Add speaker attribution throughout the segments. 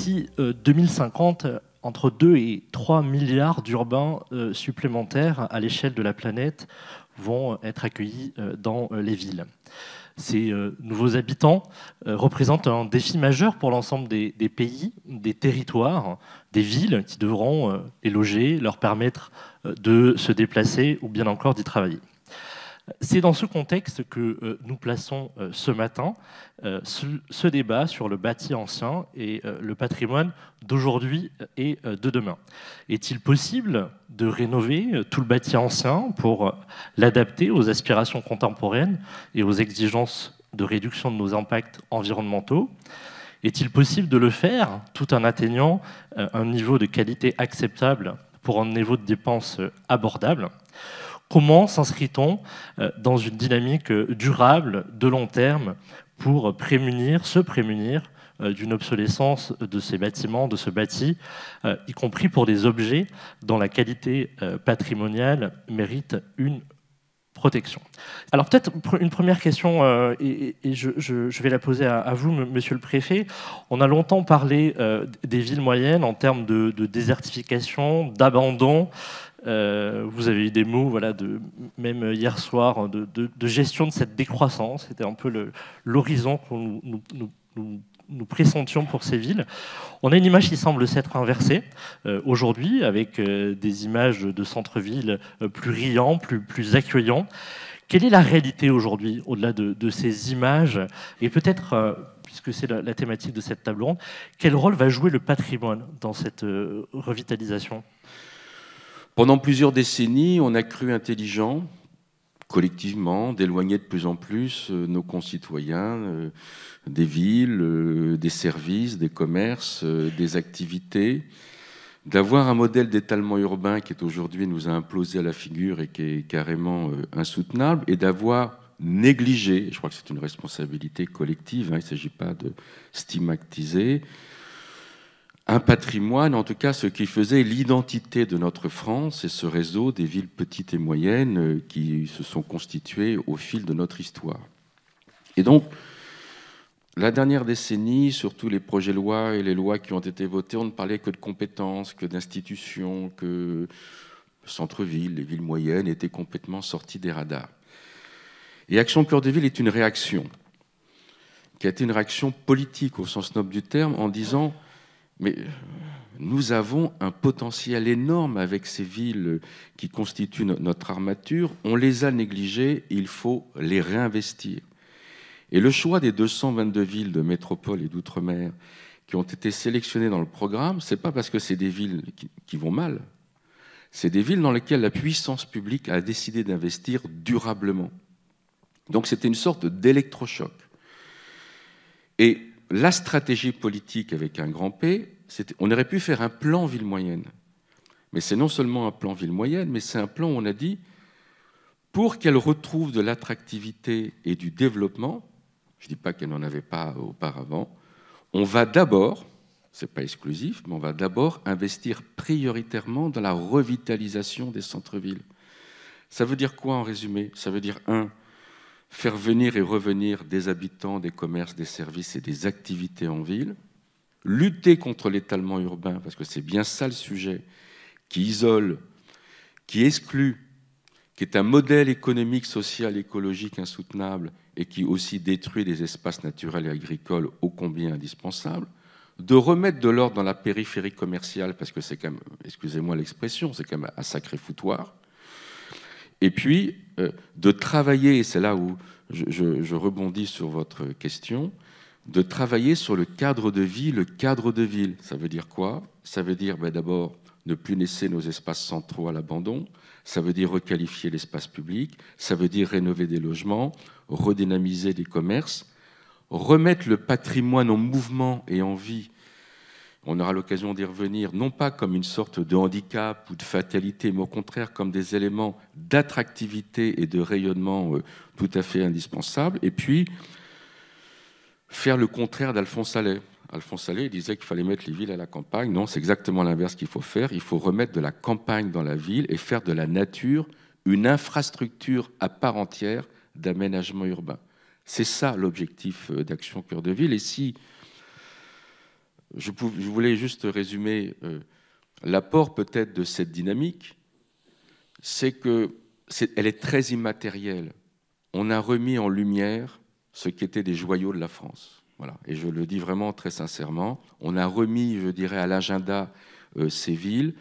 Speaker 1: d'ici 2050, entre 2 et 3 milliards d'urbains supplémentaires à l'échelle de la planète vont être accueillis dans les villes. Ces nouveaux habitants représentent un défi majeur pour l'ensemble des pays, des territoires, des villes qui devront les loger, leur permettre de se déplacer ou bien encore d'y travailler. C'est dans ce contexte que nous plaçons ce matin ce débat sur le bâti ancien et le patrimoine d'aujourd'hui et de demain. Est-il possible de rénover tout le bâti ancien pour l'adapter aux aspirations contemporaines et aux exigences de réduction de nos impacts environnementaux ? Est-il possible de le faire tout en atteignant un niveau de qualité acceptable pour un niveau de dépenses abordable ? Comment s'inscrit-on dans une dynamique durable, de long terme, pour se prémunir d'une obsolescence de ces bâtiments, de ce bâti, y compris pour des objets dont la qualité patrimoniale mérite une protection. Alors peut-être une première question, et je vais la poser à vous, monsieur le préfet. On a longtemps parlé des villes moyennes en termes de désertification, d'abandon. Vous avez eu des mots, voilà, même hier soir, de gestion de cette décroissance. C'était un peu l'horizon que nous pressentions pour ces villes. On a une image qui semble s'être inversée aujourd'hui, avec des images de centre-ville plus riants, plus accueillants. Quelle est la réalité aujourd'hui, au-delà de ces images ? Et peut-être, puisque c'est la thématique de cette table ronde, quel rôle va jouer le patrimoine dans cette revitalisation ?
Speaker 2: Pendant plusieurs décennies, on a cru intelligent, collectivement, d'éloigner de plus en plus nos concitoyens des villes, des services, des commerces, des activités, d'avoir un modèle d'étalement urbain qui est aujourd'hui nous a implosé à la figure et qui est carrément insoutenable, et d'avoir négligé, je crois que c'est une responsabilité collective, il ne s'agit pas de stigmatiser, un patrimoine, en tout cas ce qui faisait l'identité de notre France et ce réseau des villes petites et moyennes qui se sont constituées au fil de notre histoire. Et donc, la dernière décennie, sur tous les projets de loi et les lois qui ont été votées, on ne parlait que de compétences, que d'institutions, que le centre-ville, les villes moyennes étaient complètement sortis des radars. Et Action Cœur de Ville est une réaction, qui a été une réaction politique au sens noble du terme, en disant mais nous avons un potentiel énorme avec ces villes qui constituent notre armature. On les a négligées, il faut les réinvestir. Et le choix des 222 villes de métropole et d'outre-mer qui ont été sélectionnées dans le programme, ce n'est pas parce que c'est des villes qui vont mal. C'est des villes dans lesquelles la puissance publique a décidé d'investir durablement. Donc c'était une sorte d'électrochoc. Et la stratégie politique avec un grand P, on aurait pu faire un plan ville moyenne. Mais c'est non seulement un plan ville moyenne, mais c'est un plan où on a dit, pour qu'elle retrouve de l'attractivité et du développement, je ne dis pas qu'elle n'en avait pas auparavant, on va d'abord, ce n'est pas exclusif, mais on va d'abord investir prioritairement dans la revitalisation des centres-villes. Ça veut dire quoi en résumé ? Ça veut dire, faire venir et revenir des habitants, des commerces, des services et des activités en ville, lutter contre l'étalement urbain, parce que c'est bien ça le sujet, qui isole, qui exclut, qui est un modèle économique, social, écologique insoutenable et qui aussi détruit des espaces naturels et agricoles ô combien indispensables, de remettre de l'ordre dans la périphérie commerciale, parce que c'est quand même, excusez-moi l'expression, c'est quand même un sacré foutoir, et puis de travailler, et c'est là où je rebondis sur votre question, de travailler sur le cadre de vie. Le cadre de ville, ça veut dire quoi ? Ça veut dire d'abord ne plus laisser nos espaces centraux à l'abandon, ça veut dire requalifier l'espace public, ça veut dire rénover des logements, redynamiser des commerces, remettre le patrimoine en mouvement et en vie. On aura l'occasion d'y revenir, non pas comme une sorte de handicap ou de fatalité, mais au contraire comme des éléments d'attractivité et de rayonnement tout à fait indispensables. Et puis, faire le contraire d'Alphonse Allais. Alphonse Allais disait qu'il fallait mettre les villes à la campagne. Non, c'est exactement l'inverse qu'il faut faire. Il faut remettre de la campagne dans la ville et faire de la nature une infrastructure à part entière d'aménagement urbain. C'est ça l'objectif d'Action Cœur de Ville. Et si je voulais juste résumer l'apport peut-être de cette dynamique, c'est qu'elle est très immatérielle. On a remis en lumière ce qui étaient des joyaux de la France. Voilà. Et je le dis vraiment très sincèrement. On a remis, je dirais, à l'agenda ces villes.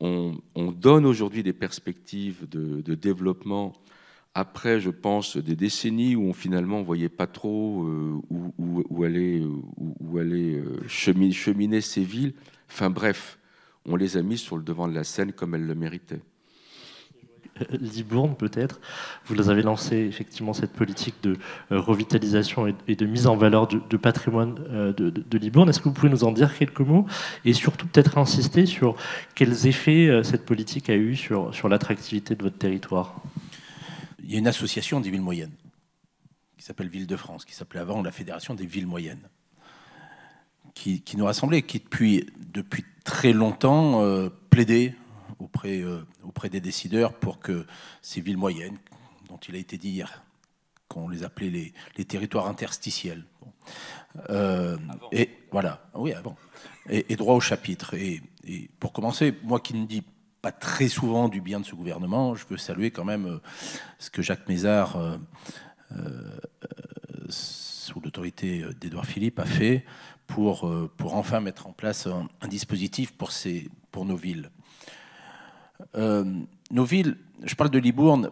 Speaker 2: On donne aujourd'hui des perspectives de développement après, je pense, des décennies où finalement on ne voyait pas trop où allaient cheminer ces villes. Enfin bref, on les a mis sur le devant de la scène comme elles le méritaient.
Speaker 1: Libourne, peut-être. Vous avez lancé effectivement cette politique de revitalisation et de mise en valeur de patrimoine de Libourne. Est-ce que vous pouvez nous en dire quelques mots et surtout peut-être insister sur quels effets cette politique a eu sur l'attractivité de votre territoire?
Speaker 3: Il y a une association des villes moyennes qui s'appelle Ville de France, qui s'appelait avant la Fédération des villes moyennes, qui nous rassemblait, qui depuis très longtemps plaidait auprès des décideurs pour que ces villes moyennes, dont il a été dit hier qu'on les appelait les territoires interstitiels, et voilà, oui, avant, et droit au chapitre. Et pour commencer, moi qui ne dis pas très souvent du bien de ce gouvernement, je veux saluer quand même ce que Jacques Mézard, sous l'autorité d'Édouard Philippe, a fait pour enfin mettre en place un dispositif pour nos villes. Nos villes, je parle de Libourne,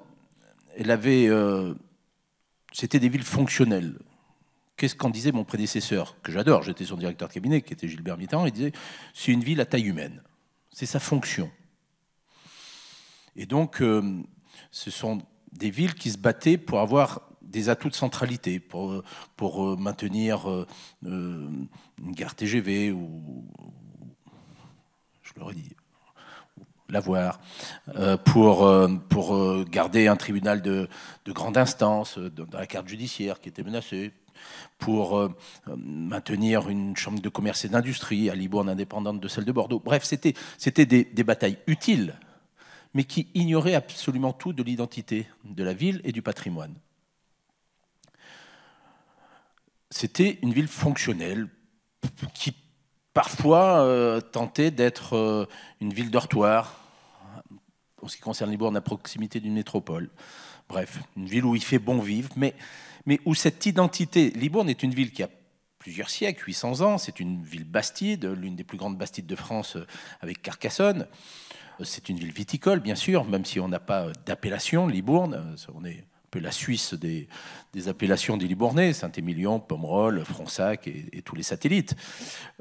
Speaker 3: c'était des villes fonctionnelles. Qu'est-ce qu'en disait mon prédécesseur, que j'adore, j'étais son directeur de cabinet, qui était Gilbert Mitterrand, il disait « c'est une ville à taille humaine, c'est sa fonction ». Et donc, ce sont des villes qui se battaient pour avoir des atouts de centralité, pour maintenir une gare TGV, ou, je l'aurais dit, l'avoir, pour garder un tribunal de grande instance dans la carte judiciaire qui était menacée, pour maintenir une chambre de commerce et d'industrie à Libourne indépendante de celle de Bordeaux. Bref, c'était des batailles utiles, mais qui ignoraient absolument tout de l'identité de la ville et du patrimoine. C'était une ville fonctionnelle qui parfois tentait d'être une ville dortoir, en ce qui concerne Libourne, à proximité d'une métropole. Bref, une ville où il fait bon vivre, mais où cette identité... Libourne est une ville qui a plusieurs siècles, 800 ans, c'est une ville bastide, l'une des plus grandes bastides de France avec Carcassonne. C'est une ville viticole, bien sûr, même si on n'a pas d'appellation, Libourne. On est un peu la Suisse des appellations des Libournais, Saint-Émilion, Pomerol, Fronsac et tous les satellites.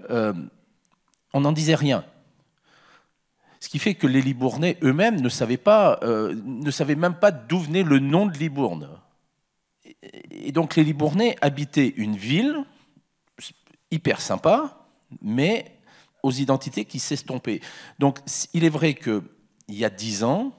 Speaker 3: On n'en disait rien. Ce qui fait que les Libournais eux-mêmes ne savaient même pas d'où venait le nom de Libourne. Et donc les Libournais habitaient une ville hyper sympa, mais aux identités qui s'estompaient. Donc il est vrai qu'il y a 10 ans,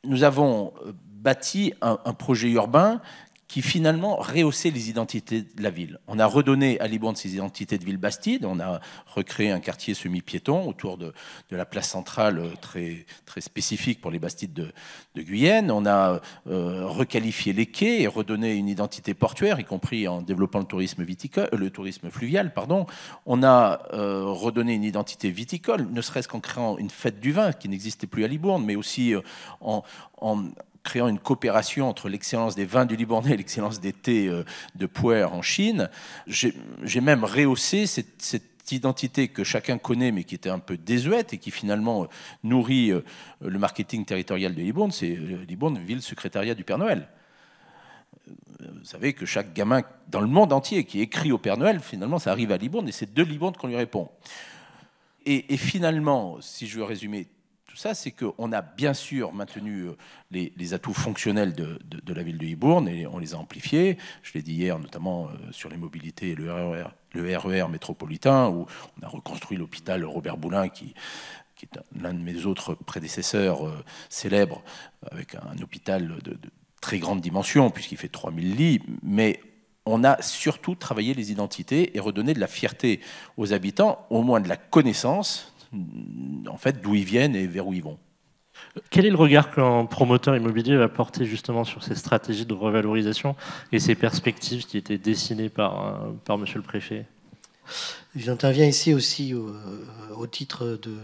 Speaker 3: nous avons bâti un projet urbain qui finalement rehaussait les identités de la ville. On a redonné à Libourne ses identités de ville bastide, on a recréé un quartier semi-piéton autour de la place centrale très, très spécifique pour les bastides de Guyenne, on a requalifié les quais et redonné une identité portuaire, y compris en développant le tourisme fluvial, pardon. On a redonné une identité viticole, ne serait-ce qu'en créant une fête du vin qui n'existait plus à Libourne, mais aussi en créant une coopération entre l'excellence des vins du Libournais et l'excellence des thés de Pu'er en Chine. J'ai même rehaussé cette identité que chacun connaît, mais qui était un peu désuète et qui finalement nourrit le marketing territorial de Libourne. C'est Libourne, ville secrétariat du Père Noël. Vous savez que chaque gamin dans le monde entier qui écrit au Père Noël, finalement, ça arrive à Libourne et c'est de Libourne qu'on lui répond. Et finalement, si je veux résumer tout ça, c'est qu'on a bien sûr maintenu les atouts fonctionnels de la ville de Libourne et on les a amplifiés. Je l'ai dit hier, notamment sur les mobilités et le RER métropolitain, où on a reconstruit l'hôpital Robert Boulin, qui est l'un de mes autres prédécesseurs célèbres, avec un hôpital de très grande dimension, puisqu'il fait 3000 lits, mais on a surtout travaillé les identités et redonné de la fierté aux habitants, au moins de la connaissance, en fait, d'où ils viennent et vers où ils vont.
Speaker 1: Quel est le regard qu'un promoteur immobilier va porter justement sur ces stratégies de revalorisation et ces perspectives qui étaient dessinées par Monsieur le Préfet ?
Speaker 4: J'interviens ici aussi au titre de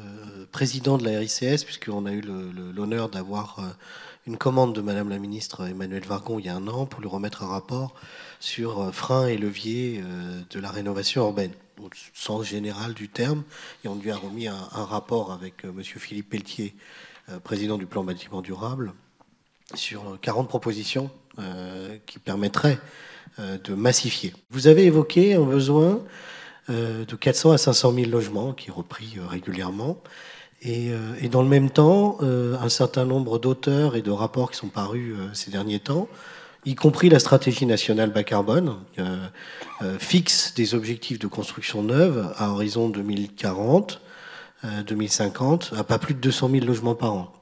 Speaker 4: président de la RICS, puisqu'on a eu l'honneur d'avoir une commande de Madame la ministre Emmanuelle Wargon il y a un an pour lui remettre un rapport sur freins et leviers de la rénovation urbaine, au sens général du terme. Et on lui a remis un rapport avec Monsieur Philippe Pelletier, président du plan bâtiment durable, sur 40 propositions qui permettraient de massifier. Vous avez évoqué un besoin de 400 à 500 000 logements qui est repris régulièrement. Et dans le même temps, un certain nombre d'auteurs et de rapports qui sont parus ces derniers temps, y compris la stratégie nationale bas carbone, fixe des objectifs de construction neuve à horizon 2040, 2050, à pas plus de 200 000 logements par an,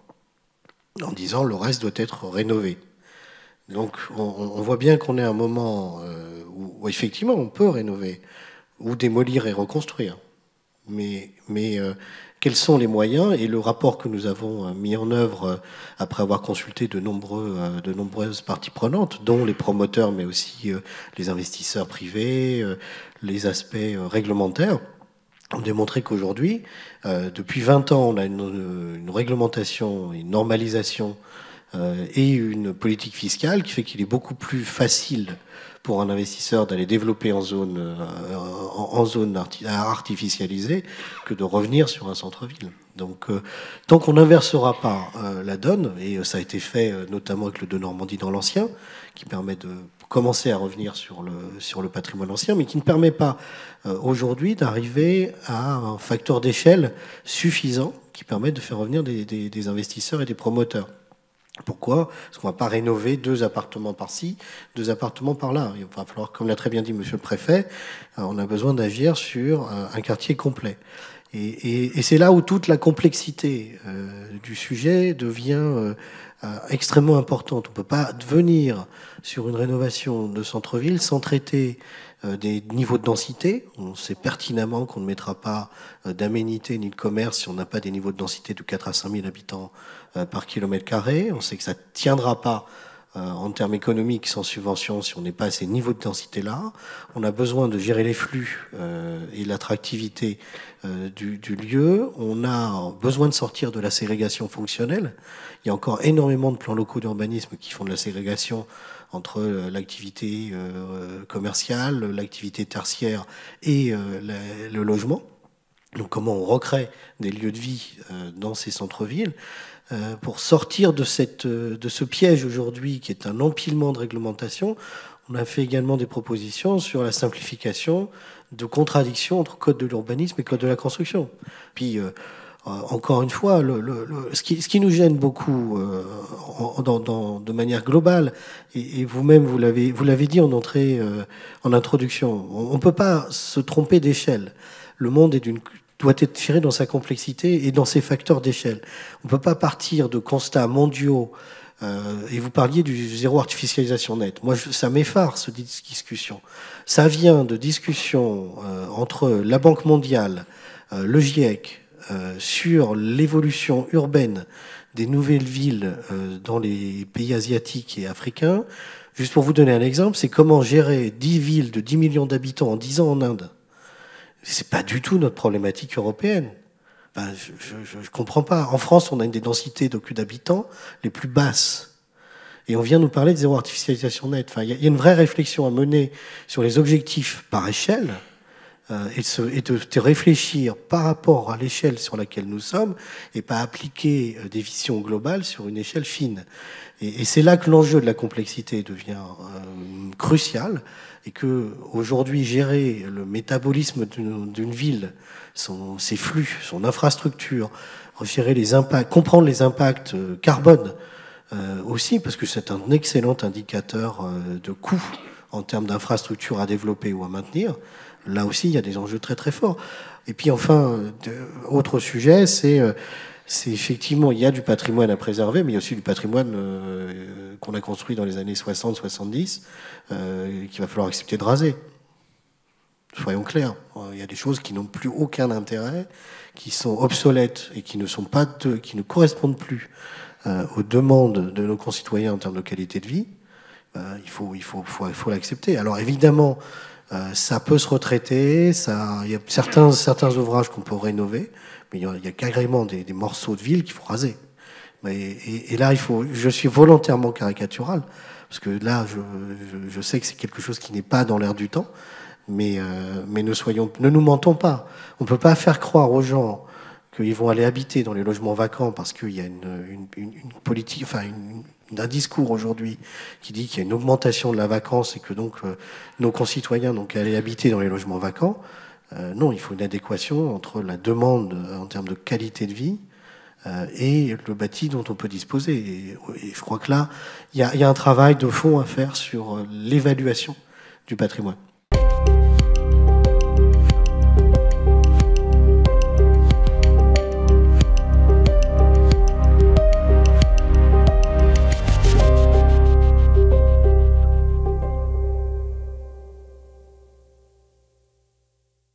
Speaker 4: en disant le reste doit être rénové. Donc on voit bien qu'on est à un moment où effectivement on peut rénover, ou démolir et reconstruire. Mais quels sont les moyens? Et le rapport que nous avons mis en œuvre après avoir consulté de nombreuses parties prenantes, dont les promoteurs, mais aussi les investisseurs privés, les aspects réglementaires, ont démontré qu'aujourd'hui, depuis 20 ans, on a une réglementation, une normalisation et une politique fiscale qui fait qu'il est beaucoup plus facile pour un investisseur d'aller développer en zone artificialisée que de revenir sur un centre-ville. Donc, tant qu'on n'inversera pas la donne, et ça a été fait notamment avec le de Normandie dans l'ancien, qui permet de commencer à revenir sur le patrimoine ancien, mais qui ne permet pas aujourd'hui d'arriver à un facteur d'échelle suffisant qui permet de faire revenir des investisseurs et des promoteurs. Pourquoi? Parce qu'on ne va pas rénover 2 appartements par-ci, 2 appartements par-là. Il va falloir, comme l'a très bien dit Monsieur le Préfet, on a besoin d'agir sur un quartier complet. Et c'est là où toute la complexité du sujet devient extrêmement importante. On ne peut pas venir sur une rénovation de centre-ville sans traiter des niveaux de densité. On sait pertinemment qu'on ne mettra pas d'aménités ni de commerce si on n'a pas des niveaux de densité de 4 à 5 000 habitants par kilomètre carré. On sait que ça ne tiendra pas en termes économiques sans subvention si on n'est pas à ces niveaux de densité-là. On a besoin de gérer les flux et l'attractivité du lieu. On a besoin de sortir de la ségrégation fonctionnelle. Il y a encore énormément de plans locaux d'urbanisme qui font de la ségrégation entre l'activité commerciale, l'activité tertiaire et le logement. Donc comment on recrée des lieux de vie dans ces centres-villes pour sortir de ce piège aujourd'hui qui est un empilement de réglementation. On a fait également des propositions sur la simplification de contradictions entre code de l'urbanisme et code de la construction. Puis encore une fois, ce qui nous gêne beaucoup de manière globale, et vous-même vous l'avez dit en entrée, en introduction, on ne peut pas se tromper d'échelle. Le monde doit être géré dans sa complexité et dans ses facteurs d'échelle. On ne peut pas partir de constats mondiaux. Et vous parliez du zéro artificialisation nette. Moi, ça m'effare, cette discussion. Ça vient de discussions entre la Banque mondiale, le GIEC, sur l'évolution urbaine des nouvelles villes dans les pays asiatiques et africains. Juste pour vous donner un exemple, c'est comment gérer 10 villes de 10 millions d'habitants en 10 ans en Inde. C'est pas du tout notre problématique européenne. Enfin, je comprends pas. En France, on a une des densités d'habitants les plus basses. Et on vient nous parler de zéro artificialisation nette. Enfin, il y a une vraie réflexion à mener sur les objectifs par échelle et de réfléchir par rapport à l'échelle sur laquelle nous sommes et pas appliquer des visions globales sur une échelle fine. Et c'est là que l'enjeu de la complexité devient crucial et que aujourd'hui gérer le métabolisme d'une ville, ses flux, son infrastructure, gérer les impacts, comprendre les impacts carbone aussi, parce que c'est un excellent indicateur de coût en termes d'infrastructures à développer ou à maintenir. Là aussi, il y a des enjeux très très forts. Et puis enfin, autre sujet, c'est effectivement, il y a du patrimoine à préserver, mais il y a aussi du patrimoine qu'on a construit dans les années 60-70 qu'il va falloir accepter de raser. Soyons clairs, il y a des choses qui n'ont plus aucun intérêt, qui sont obsolètes et qui ne correspondent plus aux demandes de nos concitoyens en termes de qualité de vie. Il faut l'accepter. Alors évidemment, Ça peut se retraiter, il y a certains ouvrages qu'on peut rénover, mais il y a carrément des morceaux de ville qu'il faut raser. Et là, je suis volontairement caricatural, parce que là, je sais que c'est quelque chose qui n'est pas dans l'air du temps, mais ne nous mentons pas. On ne peut pas faire croire aux gens qu'ils vont aller habiter dans les logements vacants parce qu'il y a une politique, enfin un discours aujourd'hui qui dit qu'il y a une augmentation de la vacance et que donc nos concitoyens donc aller habiter dans les logements vacants. Non, il faut une adéquation entre la demande en termes de qualité de vie et le bâti dont on peut disposer. Et je crois que là, il y a un travail de fond à faire sur l'évaluation du patrimoine.